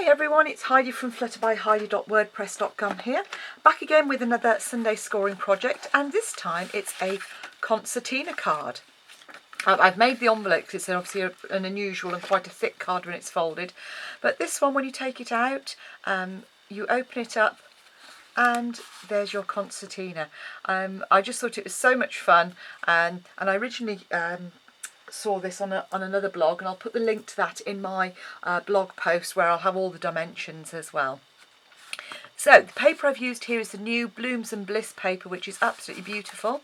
Hi everyone, it's Heidi from flutterbyheidi.wordpress.com here, back again with another Sunday scoring project, and this time it's a concertina card. I've made the envelope because it's obviously an unusual and quite a thick card when it's folded, but this one, when you take it out, you open it up and there's your concertina. I just thought it was so much fun, and I originally saw this on another blog, and I'll put the link to that in my blog post where I'll have all the dimensions as well. So the paper I've used here is the new Blooms and Bliss paper, which is absolutely beautiful,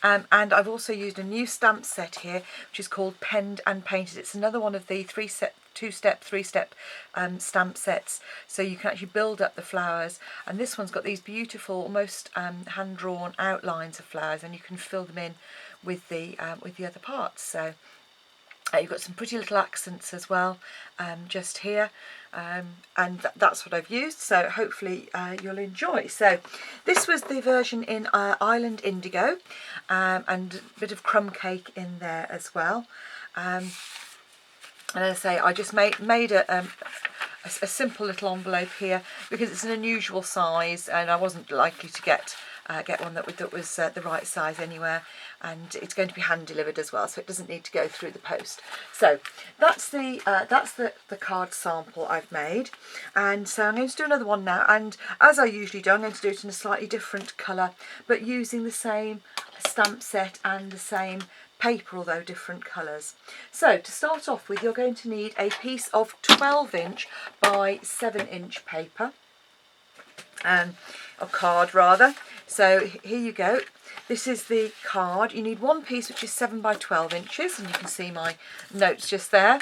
and I've also used a new stamp set here which is called Penned and Painted. It's another one of the two-step, three-step stamp sets, so you can actually build up the flowers, and this one's got these beautiful almost hand-drawn outlines of flowers, and you can fill them in with the other parts. So you've got some pretty little accents as well, just here, and that's what I've used, so hopefully you'll enjoy. So this was the version in Island Indigo, and a bit of crumb cake in there as well, and as I say, I just made a simple little envelope here because it's an unusual size, and I wasn't likely to get one that was the right size anywhere, and it's going to be hand delivered as well, so it doesn't need to go through the post. So that's the card sample I've made, and so I'm going to do another one now, and as I usually do, I'm going to do it in a slightly different colour, but using the same stamp set and the same paper, although different colours. So to start off with, you're going to need a piece of 12-inch by 7-inch paper, or card rather. So here you go. This is the card. You need one piece which is 7 by 12 inches, and you can see my notes just there.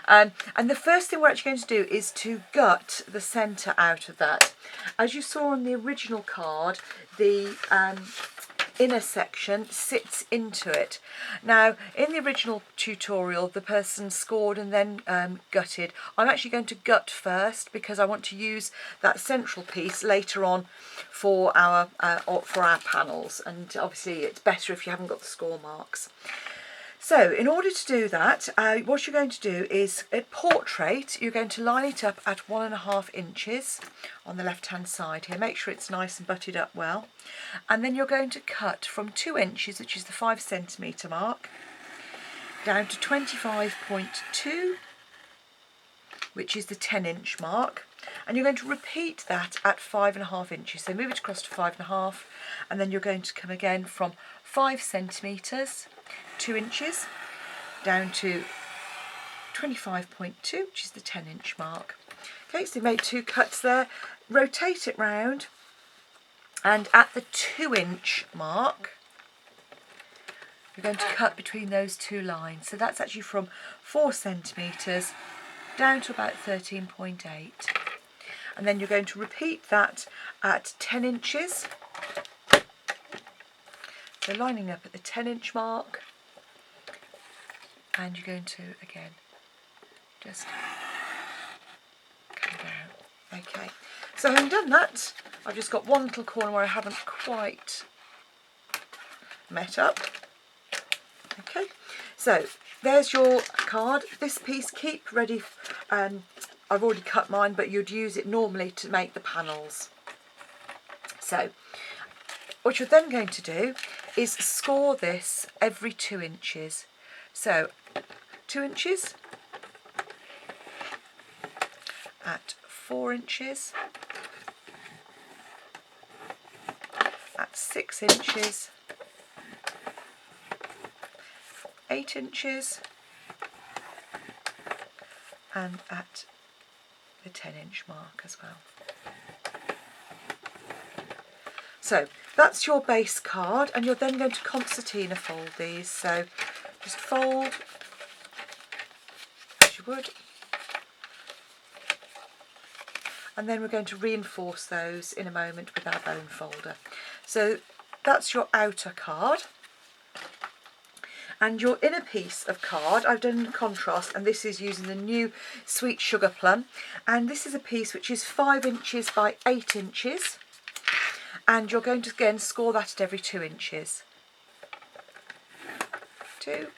And the first thing we're actually going to do is to gut the centre out of that. As you saw on the original card, the inner section sits into it. Now, in the original tutorial, the person scored and then gutted. I'm actually going to gut first because I want to use that central piece later on for our panels, and obviously it's better if you haven't got the score marks. So in order to do that, what you're going to do is, at portrait, you're going to line it up at 1.5 inches on the left hand side here. Make sure it's nice and butted up well, and then you're going to cut from 2 inches, which is the 5 centimetre mark, down to 25.2, which is the 10-inch mark, and you're going to repeat that at 5.5 inches. So move it across to 5.5, and then you're going to come again from 5 centimetres, 2 inches, down to 25.2, which is the 10-inch mark. Okay, so you made 2 cuts there. Rotate it round, and at the 2-inch mark, you're going to cut between those 2 lines. So that's actually from 4 centimetres down to about 13.8. And then you're going to repeat that at 10 inches. So lining up at the 10-inch mark, and you're going to, again, just come down. Okay, so having done that, I've just got one little corner where I haven't quite met up. Okay, so there's your card. This piece, keep ready. I've already cut mine, but you'd use it normally to make the panels. So what you're then going to do is score this every 2 inches. So 2 inches, at 4 inches, at 6 inches, 8 inches, and at the 10-inch mark as well. So that's your base card, and you're then going to concertina fold these. So just fold as you would, and then we're going to reinforce those in a moment with our bone folder. So that's your outer card. And your inner piece of card, I've done contrast, and this is using the new Sweet Sugar Plum. And this is a piece which is 5 inches by 8 inches. And you're going to again score that at every 2 inches. 2,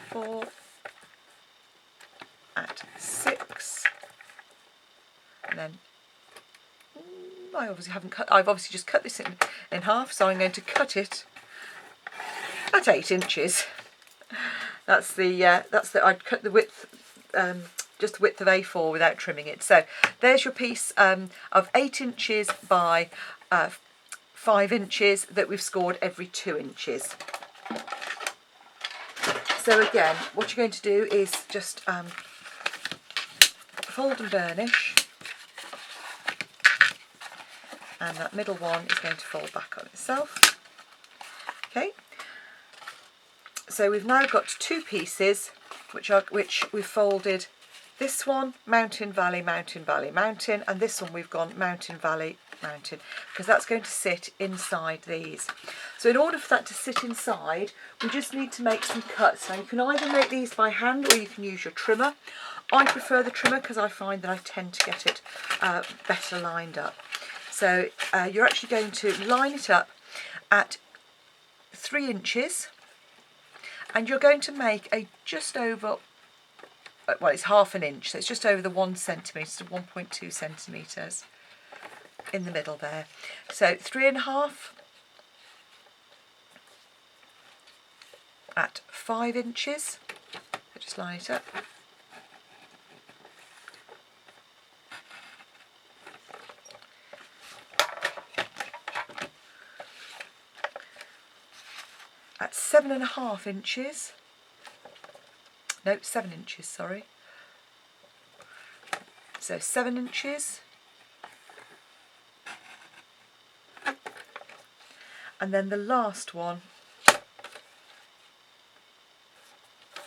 4, at 6, And then I obviously haven't cut, I've obviously just cut this in half, so I'm going to cut it at 8 inches. That's the I'd cut the width, just the width of A4 without trimming it. So there's your piece of 8 inches by 5 inches that we've scored every 2 inches. So again, what you're going to do is just fold and burnish, and that middle one is going to fold back on itself. Okay, so we've now got 2 pieces which we've folded. This one, mountain, valley, mountain, valley, mountain, and this one we've gone mountain, valley, mountain, because that's going to sit inside these. So in order for that to sit inside, we just need to make some cuts. Now you can either make these by hand or you can use your trimmer. I prefer the trimmer because I find that I tend to get it better lined up. So you're actually going to line it up at 3 inches, and you're going to make a just over, well, it's half an inch, so it's just over the 1 centimetre to 1.2 centimetres in the middle there. So 3.5 at 5 inches. So just line it up. At 7.5 inches. No, 7 inches, sorry. So 7 inches. And then the last one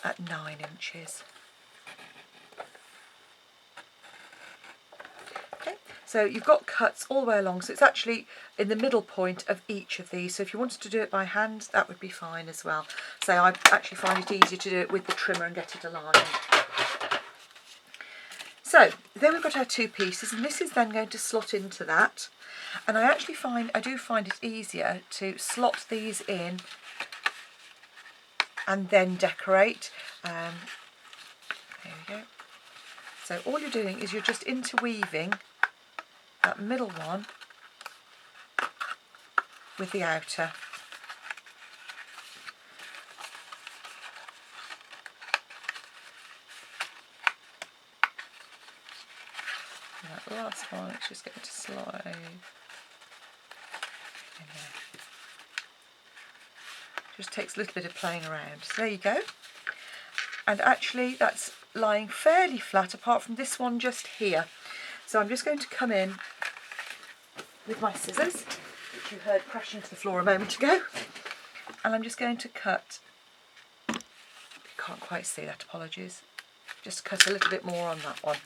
at 9 inches. Okay, so you've got cuts all the way along, so it's actually in the middle point of each of these. So if you wanted to do it by hand, that would be fine as well. So I actually find it easier to do it with the trimmer and get it aligned. So then we've got our 2 pieces, and this is then going to slot into that. And I do find it easier to slot these in and then decorate. There we go. So all you're doing is you're just interweaving that middle one with the outer. And that last one, it's just going to slide in there. Just takes a little bit of playing around. So there you go. And actually that's lying fairly flat apart from this one just here. So I'm just going to come in with my scissors, which you heard crashing to the floor a moment ago, and I'm just going to cut, you can't quite see that, apologies, just cut a little bit more on that one.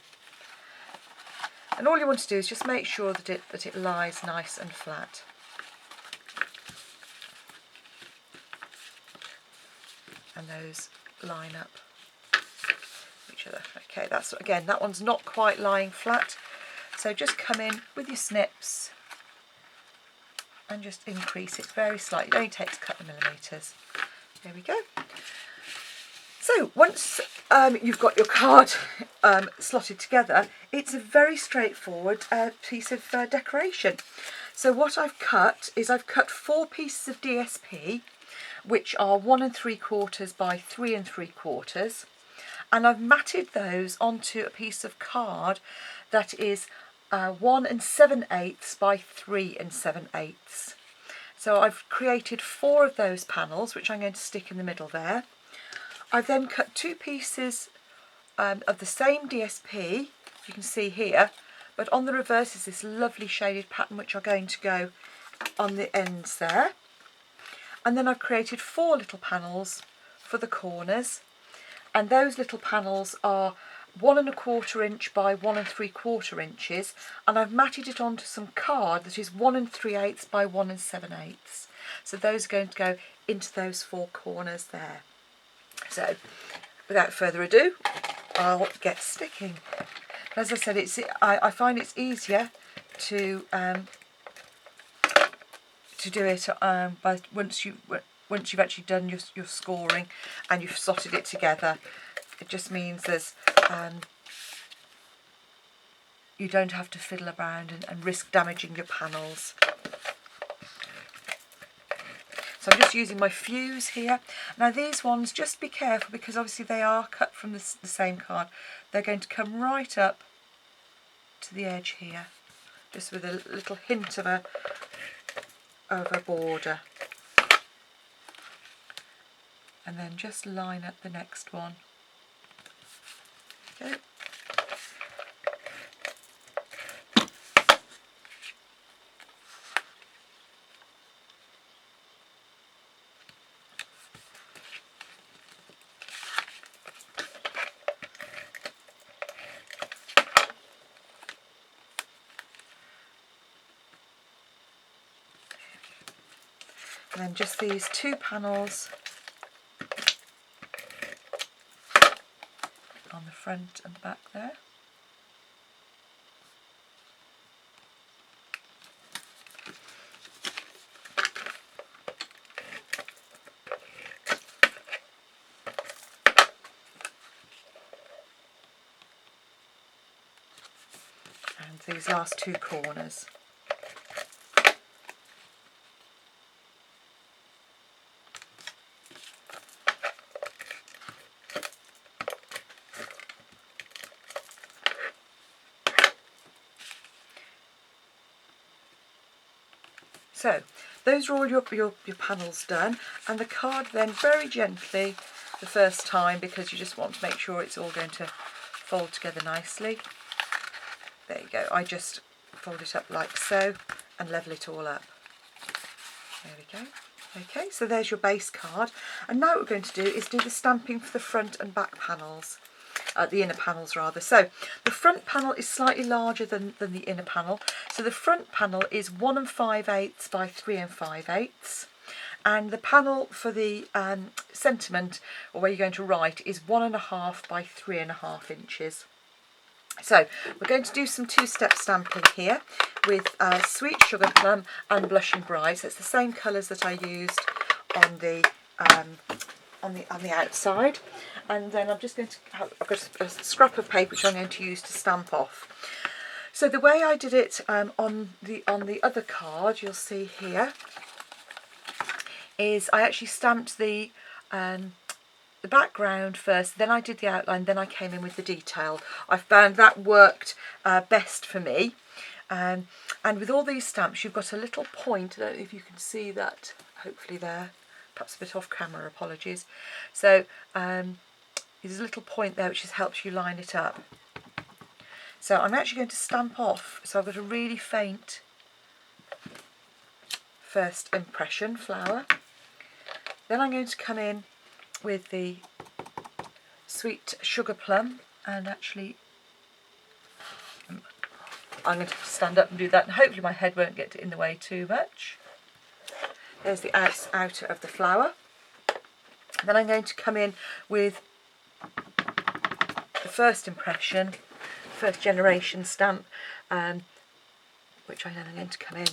And all you want to do is just make sure that it lies nice and flat. And those line up with each other. Okay, that's, again, that one's not quite lying flat, so just come in with your snips and just increase it very slightly. It only takes a couple of millimetres. There we go. So once you've got your card slotted together, it's a very straightforward piece of decoration. So what I've cut is I've cut 4 pieces of DSP, which are 1 3/4 by 3 3/4, and I've matted those onto a piece of card that is 1 7/8 by 3 7/8. So I've created 4 of those panels, which I'm going to stick in the middle there. I've then cut 2 pieces of the same DSP, you can see here, but on the reverse is this lovely shaded pattern which are going to go on the ends there. And then I've created 4 little panels for the corners, and those little panels are 1 1/4 inch by 1 3/4 inches, and I've matted it onto some card that is 1 3/8 by 1 7/8. So those are going to go into those 4 corners there. So without further ado, I'll get sticking. As I said, I find it's easier to do it by once you've actually done your scoring and you've slotted it together. It just means there's you don't have to fiddle around and risk damaging your panels. So I'm just using my fuse here. Now these ones, just be careful because obviously they are cut from the same card. They're going to come right up to the edge here, just with a little hint of a border. And then just line up the next one. Okay. And then just these two panels on the front and back there. And these last two corners. So those are all your panels done, and the card then very gently the first time, because you just want to make sure it's all going to fold together nicely. There you go, I just fold it up like so and level it all up. There we go. Okay, so there's your base card, and now what we're going to do is do the stamping for the front and back panels. The inner panels rather. So the front panel is slightly larger than the inner panel. So the front panel is 1 5/8 by 3 5/8, and the panel for the sentiment, or where you're going to write, is 1 1/2 by 3 1/2 inches. So we're going to do some two-step stamping here with Sweet Sugar Plum and Blushing Bride. So it's the same colours that I used on the outside, and then I'm just going to I've got a scrap of paper which I'm going to use to stamp off. So the way I did it on the other card, you'll see here, is I actually stamped the background first, then I did the outline, then I came in with the detail. I found that worked best for me. And with all these stamps, you've got a little point. I don't know if you can see that, hopefully there. Perhaps a bit off camera, apologies. So there's a little point there which just helps you line it up. So I'm actually going to stamp off. So I've got a really faint first impression flower. Then I'm going to come in with the Sweet Sugar Plum, and actually I'm going to stand up and do that, and hopefully my head won't get in the way too much. There's the outer of the flower. Then I'm going to come in with the first impression, first generation stamp, which I then am going to come in.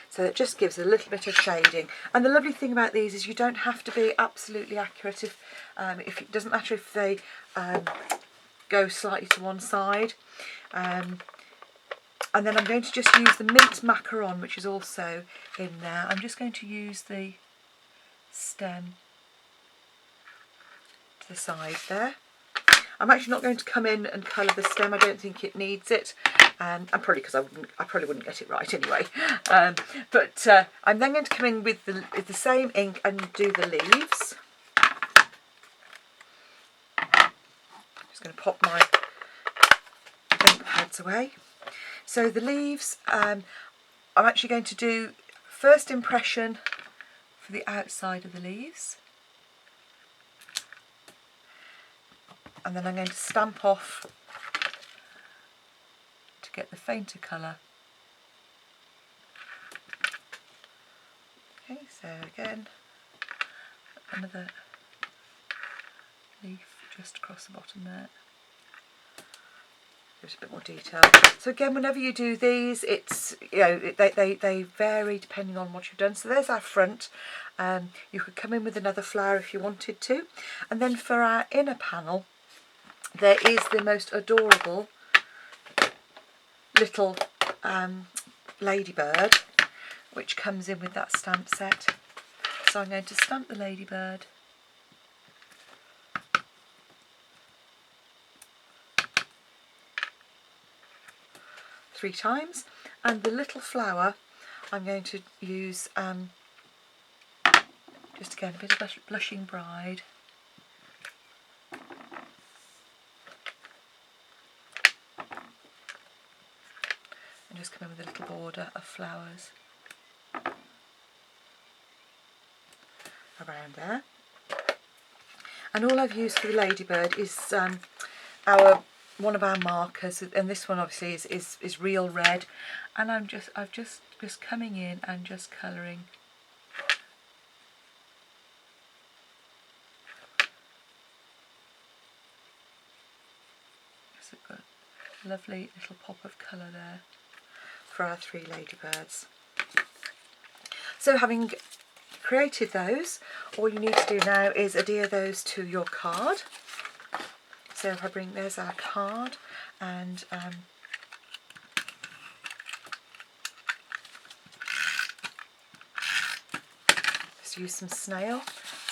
So it just gives a little bit of shading. And the lovely thing about these is you don't have to be absolutely accurate. If it doesn't matter if they go slightly to one side. And then I'm going to just use the mint macaron, which is also in there. I'm just going to use the stem to the side there. I'm actually not going to come in and colour the stem. I don't think it needs it. And probably because I probably wouldn't get it right anyway. But I'm then going to come in with the same ink and do the leaves. Just going to pop my ink pads away. So the leaves, I'm actually going to do first impression for the outside of the leaves. And then I'm going to stamp off to get the fainter colour. Okay, so again, another leaf just across the bottom there. There's a bit more detail. So again, whenever you do these, it's, you know, they vary depending on what you've done. So there's our front. You could come in with another flower if you wanted to. And then for our inner panel, there is the most adorable little ladybird, which comes in with that stamp set. So I'm going to stamp the ladybird. Three times, and the little flower I'm going to use just again a bit of Blushing Bride. And just come in with a little border of flowers around there. And all I've used for the ladybird is one of our markers, and this one obviously is real red, and I've just coming in and just colouring just a lovely little pop of colour there for our three ladybirds. So having created those, all you need to do now is adhere those to your card. So if I bring, there's our card, and just use some snail.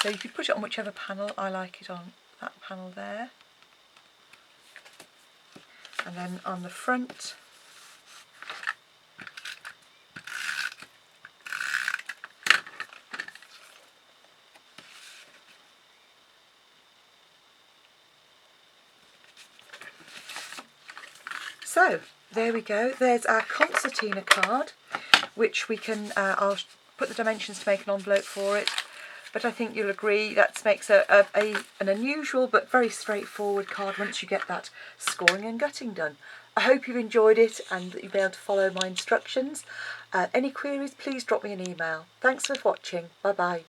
So you could put it on whichever panel. I like it on that panel there. And then on the front, so there we go, there's our Concertina card, which we can, I'll put the dimensions to make an envelope for it, but I think you'll agree that makes an unusual but very straightforward card once you get that scoring and gutting done. I hope you've enjoyed it and that you'll be able to follow my instructions. Any queries, please drop me an email. Thanks for watching. Bye bye.